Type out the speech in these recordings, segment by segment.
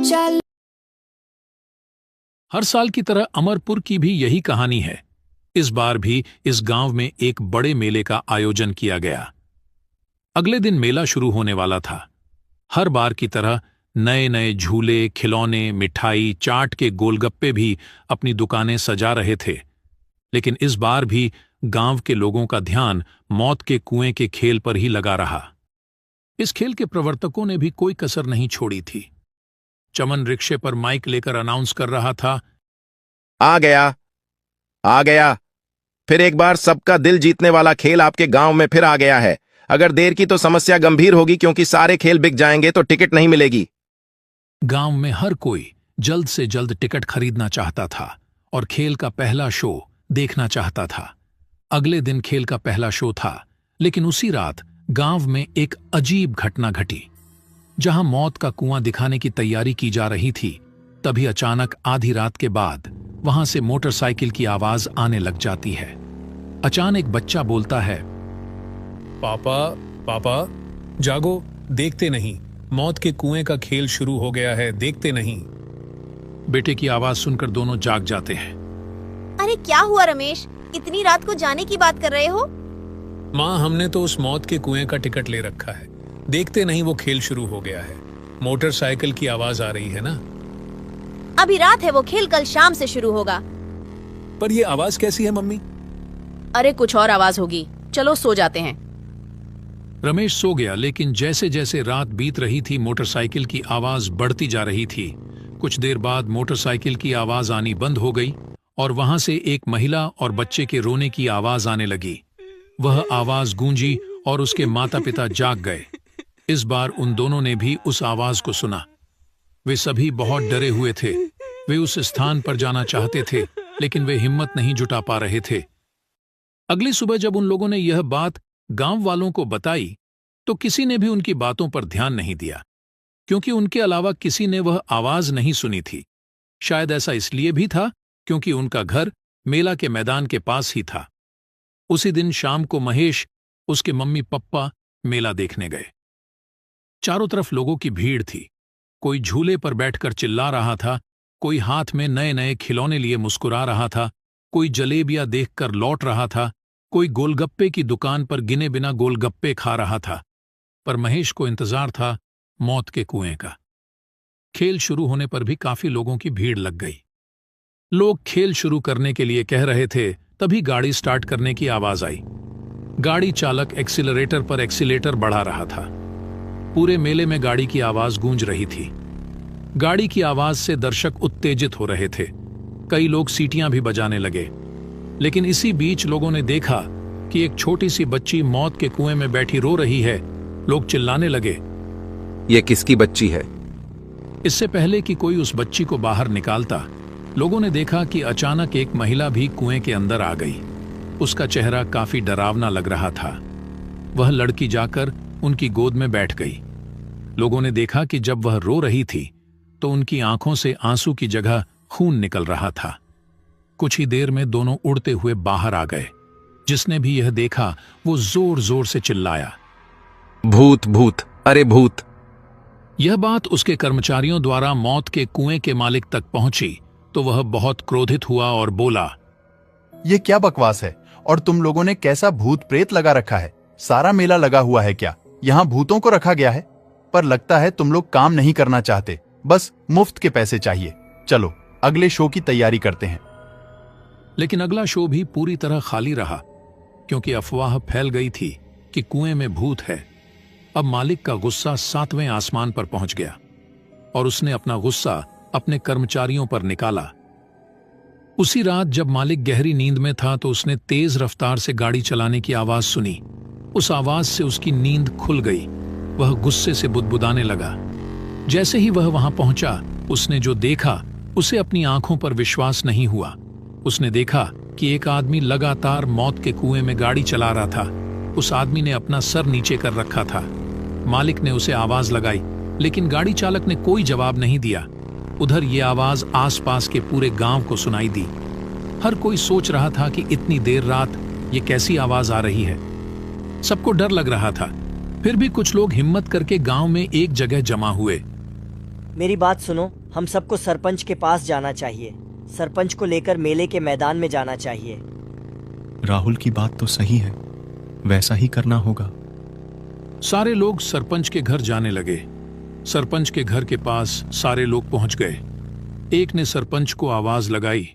चल। हर साल की तरह अमरपुर की भी यही कहानी है। इस बार भी इस गांव में एक बड़े मेले का आयोजन किया गया। अगले दिन मेला शुरू होने वाला था। हर बार की तरह नए नए झूले, खिलौने, मिठाई, चाट के गोलगप्पे भी अपनी दुकानें सजा रहे थे। लेकिन इस बार भी गांव के लोगों का ध्यान मौत के कुएं के खेल पर ही लगा रहा। इस खेल के प्रवर्तकों ने भी कोई कसर नहीं छोड़ी थी। चमन रिक्शे पर माइक लेकर अनाउंस कर रहा था, आ गया, आ गया। फिर एक बार सबका दिल जीतने वाला खेल आपके गांव में फिर आ गया है। अगर देर की तो समस्या गंभीर होगी, क्योंकि सारे खेल बिक जाएंगे तो टिकट नहीं मिलेगी। गांव में हर कोई जल्द से जल्द टिकट खरीदना चाहता था और खेल का पहला शो देखना चाहता था। अगले दिन खेल का पहला शो था, लेकिन उसी रात गांव में एक अजीब घटना घटी। जहां मौत का कुआं दिखाने की तैयारी की जा रही थी, तभी अचानक आधी रात के बाद वहां से मोटरसाइकिल की आवाज आने लग जाती है। अचानक बच्चा बोलता है, पापा पापा जागो, देखते नहीं, मौत के कुएं का खेल शुरू हो गया है, देखते नहीं। बेटे की आवाज सुनकर दोनों जाग जाते हैं। अरे क्या हुआ रमेश, इतनी रात को जाने की बात कर रहे हो? माँ, हमने तो उस मौत के कुएं का टिकट ले रखा है, देखते नहीं वो खेल शुरू हो गया है। मोटरसाइकिल की आवाज आ रही है ना। अभी रात है, वो खेल कल शाम से शुरू होगा। पर ये आवाज कैसी है मम्मी? अरे कुछ और आवाज होगी, चलो सो जाते हैं। रमेश सो गया, लेकिन जैसे जैसे रात बीत रही थी मोटरसाइकिल की आवाज बढ़ती जा रही थी। कुछ देर बाद मोटरसाइकिल की आवाज आनी बंद हो गई और वहां से एक महिला और बच्चे के रोने की आवाज आने लगी। वह आवाज गूंजी और उसके माता पिता जाग गए। इस बार उन दोनों ने भी उस आवाज को सुना। वे सभी बहुत डरे हुए थे। वे उस स्थान पर जाना चाहते थे, लेकिन वे हिम्मत नहीं जुटा पा रहे थे। अगली सुबह जब उन लोगों ने यह बात गांव वालों को बताई, तो किसी ने भी उनकी बातों पर ध्यान नहीं दिया, क्योंकि उनके अलावा किसी ने वह आवाज नहीं सुनी थी। शायद ऐसा इसलिए भी था क्योंकि उनका घर मेला के मैदान के पास ही था। उसी दिन शाम को महेश, उसके मम्मी पप्पा मेला देखने गए। चारों तरफ लोगों की भीड़ थी। कोई झूले पर बैठकर चिल्ला रहा था, कोई हाथ में नए नए खिलौने लिए मुस्कुरा रहा था, कोई जलेबियां देखकर लौट रहा था, कोई गोलगप्पे की दुकान पर गिने बिना गोलगप्पे खा रहा था। पर महेश को इंतजार था मौत के कुएं का। खेल शुरू होने पर भी काफी लोगों की भीड़ लग गई। लोग खेल शुरू करने के लिए कह रहे थे, तभी गाड़ी स्टार्ट करने की आवाज आई। गाड़ी चालक एक्सीलरेटर पर एक्सीलेटर बढ़ा रहा था। पूरे मेले में गाड़ी की आवाज गूंज रही थी। गाड़ी की आवाज से दर्शक उत्तेजित हो रहे थे। कई लोग सीटियां भी बजाने लगे। लेकिन इसी बीच लोगों ने देखा कि एक छोटी सी बच्ची मौत के कुएं में बैठी रो रही है। लोग चिल्लाने लगे, ये किसकी बच्ची है? इससे पहले कि कोई उस बच्ची को बाहर निकालता, लोगों ने देखा कि अचानक एक महिला भी कुएं के अंदर आ गई। उसका चेहरा काफी डरावना लग रहा था। वह लड़की जाकर उनकी गोद में बैठ गई। लोगों ने देखा कि जब वह रो रही थी तो उनकी आंखों से आंसू की जगह खून निकल रहा था। कुछ ही देर में दोनों उड़ते हुए बाहर आ गए। जिसने भी यह देखा वो जोर जोर से चिल्लाया, भूत भूत, अरे भूत। यह बात उसके कर्मचारियों द्वारा मौत के कुएं के मालिक तक पहुंची तो वह बहुत क्रोधित हुआ और बोला, ये क्या बकवास है? और तुम लोगों ने कैसा भूत प्रेत लगा रखा है? सारा मेला लगा हुआ है क्या? यहाँ भूतों को रखा गया है? पर लगता है तुम लोग काम नहीं करना चाहते, बस मुफ्त के पैसे चाहिए। चलो अगले शो की तैयारी करते हैं। लेकिन अगला शो भी पूरी तरह खाली रहा, क्योंकि अफवाह फैल गई थी कि कुएं में भूत है। अब मालिक का गुस्सा 7वें आसमान पर पहुंच गया और उसने अपना गुस्सा अपने कर्मचारियों पर निकाला। उसी रात जब मालिक गहरी नींद में था तो उसने तेज रफ्तार से गाड़ी चलाने की आवाज सुनी। उस आवाज से उसकी नींद खुल गई। वह गुस्से से बुदबुदाने लगा। जैसे ही वह वहां पहुंचा, उसने जो देखा उसे अपनी आंखों पर विश्वास नहीं हुआ। उसने देखा कि एक आदमी लगातार मौत के कुएं में गाड़ी चला रहा था। उस आदमी ने अपना सर नीचे कर रखा था। मालिक ने उसे आवाज लगाई, लेकिन गाड़ी चालक ने कोई जवाब नहीं दिया। उधर ये आवाज आसपास के पूरे गांव को सुनाई दी। हर कोई सोच रहा था कि इतनी देर रात ये कैसी आवाज आ रही है। सबको डर लग रहा था। फिर भी कुछ लोग हिम्मत करके गांव में एक जगह जमा हुए। मेरी बात सुनो, हम सबको सरपंच के पास जाना चाहिए। सरपंच को लेकर मेले के मैदान में जाना चाहिए। राहुल की बात तो सही है, वैसा ही करना होगा। सारे लोग सरपंच के घर जाने लगे। सरपंच के घर के पास सारे लोग पहुंच गए। एक ने सरपंच को आवाज लगाई।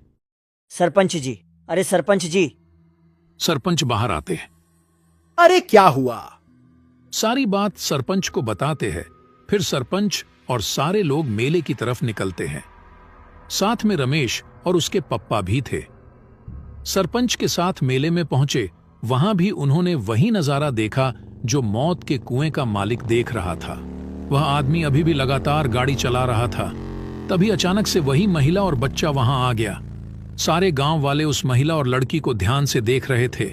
सरपंच जी, अरे सरपंच जी। सरपंच बाहर आते हैं। अरे क्या हुआ? सारी बात सरपंच को बताते हैं। फिर सरपंच और सारे लोग मेले की तरफ निकलते हैं। साथ में रमेश और उसके पप्पा भी थे। सरपंच के साथ मेले में पहुंचे। वहां भी उन्होंने वही नजारा देखा जो मौत के कुएं का मालिक देख रहा था। वह आदमी अभी भी लगातार गाड़ी चला रहा था। तभी अचानक से वही महिला और बच्चा वहां आ गया। सारे गांव वाले उस महिला और लड़की को ध्यान से देख रहे थे।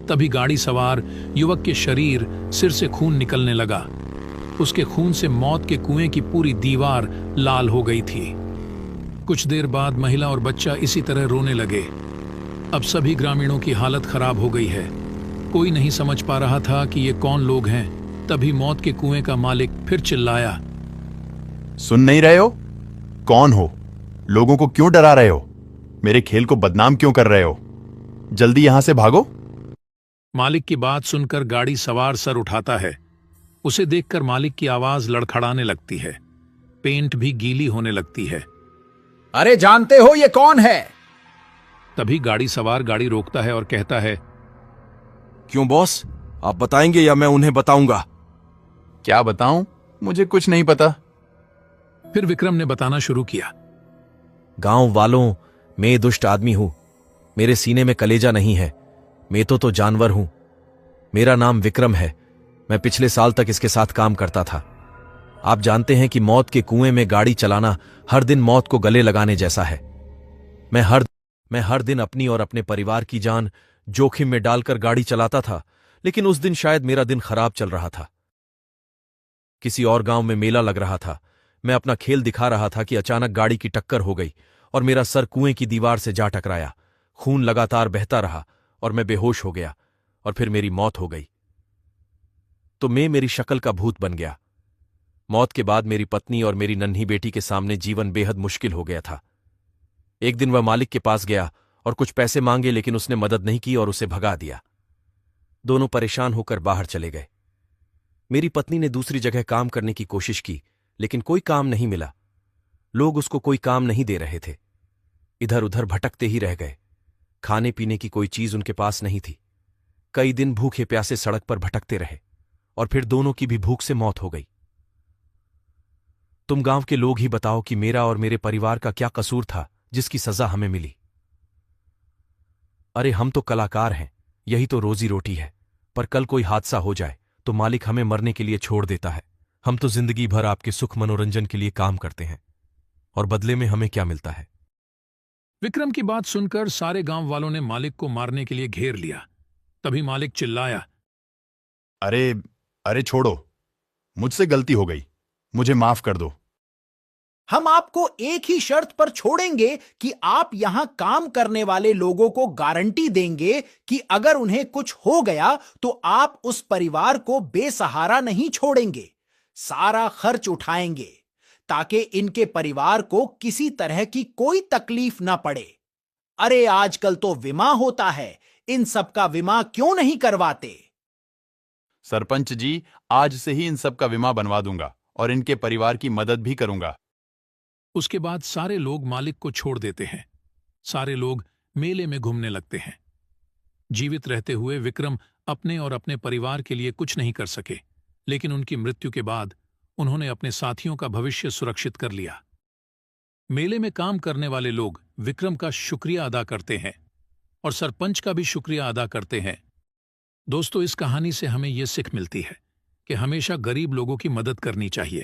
तभी गाड़ी सवार युवक के शरीर सिर से खून निकलने लगा। उसके खून से मौत के कुएं की पूरी दीवार लाल हो गई थी। कुछ देर बाद महिला और बच्चा इसी तरह रोने लगे। अब सभी ग्रामीणों की हालत खराब हो गई है। कोई नहीं समझ पा रहा था कि ये कौन लोग हैं। तभी मौत के कुएं का मालिक फिर चिल्लाया। सुन नहीं रहे हो? कौन हो? लोगों को क्यों डरा रहे हो? मेरे खेल को बदनाम क्यों कर रहे हो? जल्दी यहां से भागो। मालिक की बात सुनकर गाड़ी सवार सर उठाता है। उसे देखकर मालिक की आवाज लड़खड़ाने लगती है। पेंट भी गीली होने लगती है। अरे जानते हो ये कौन है? तभी गाड़ी सवार गाड़ी रोकता है और कहता है, क्यों बॉस, आप बताएंगे या मैं उन्हें बताऊंगा? क्या बताऊं? मुझे कुछ नहीं पता। फिर विक्रम ने बताना शुरू किया। गांव वालों, मैं दुष्ट आदमी हूं। मेरे सीने में कलेजा नहीं है। मैं तो जानवर हूं। मेरा नाम विक्रम है। मैं पिछले साल तक इसके साथ काम करता था। आप जानते हैं कि मौत के कुएं में गाड़ी चलाना हर दिन मौत को गले लगाने जैसा है। मैं हर दिन अपनी और अपने परिवार की जान जोखिम में डालकर गाड़ी चलाता था, लेकिन उस दिन शायद मेरा दिन खराब चल रहा था। किसी और गांव में मेला लग रहा था। मैं अपना खेल दिखा रहा था कि अचानक गाड़ी की टक्कर हो गई और मेरा सर कुएं की दीवार से जा टकराया। खून लगातार बहता रहा और मैं बेहोश हो गया और फिर मेरी मौत हो गई। तो मैं मेरी शक्ल का भूत बन गया। मौत के बाद मेरी पत्नी और मेरी नन्ही बेटी के सामने जीवन बेहद मुश्किल हो गया था। एक दिन वह मालिक के पास गया और कुछ पैसे मांगे, लेकिन उसने मदद नहीं की और उसे भगा दिया। दोनों परेशान होकर बाहर चले गए। मेरी पत्नी ने दूसरी जगह काम करने की कोशिश की, लेकिन कोई काम नहीं मिला। लोग उसको कोई काम नहीं दे रहे थे। इधर उधर भटकते ही रह गए। खाने पीने की कोई चीज उनके पास नहीं थी। कई दिन भूखे प्यासे सड़क पर भटकते रहे और फिर दोनों की भी भूख से मौत हो गई। तुम गांव के लोग ही बताओ कि मेरा और मेरे परिवार का क्या कसूर था जिसकी सजा हमें मिली। अरे हम तो कलाकार हैं, यही तो रोजी रोटी है। पर कल कोई हादसा हो जाए तो मालिक हमें मरने के लिए छोड़ देता है। हम तो जिंदगी भर आपके सुख मनोरंजन के लिए काम करते हैं और बदले में हमें क्या मिलता है? विक्रम की बात सुनकर सारे गांव वालों ने मालिक को मारने के लिए घेर लिया। तभी मालिक चिल्लाया। अरे अरे छोड़ो, मुझसे गलती हो गई, मुझे माफ कर दो। हम आपको एक ही शर्त पर छोड़ेंगे कि आप यहां काम करने वाले लोगों को गारंटी देंगे कि अगर उन्हें कुछ हो गया तो आप उस परिवार को बेसहारा नहीं छोड़ेंगे। सारा खर्च उठाएंगे ताकि इनके परिवार को किसी तरह की कोई तकलीफ ना पड़े। अरे आजकल तो बीमा होता है, इन सब का बीमा क्यों नहीं करवाते? सरपंच जी, आज से ही इन सब का बीमा बनवा दूंगा और इनके परिवार की मदद भी करूंगा। उसके बाद सारे लोग मालिक को छोड़ देते हैं। सारे लोग मेले में घूमने लगते हैं। जीवित रहते हुए विक्रम अपने और अपने परिवार के लिए कुछ नहीं कर सके, लेकिन उनकी मृत्यु के बाद उन्होंने अपने साथियों का भविष्य सुरक्षित कर लिया। मेले में काम करने वाले लोग विक्रम का शुक्रिया अदा करते हैं और सरपंच का भी शुक्रिया अदा करते हैं। दोस्तों, इस कहानी से हमें यह सीख मिलती है कि हमेशा गरीब लोगों की मदद करनी चाहिए।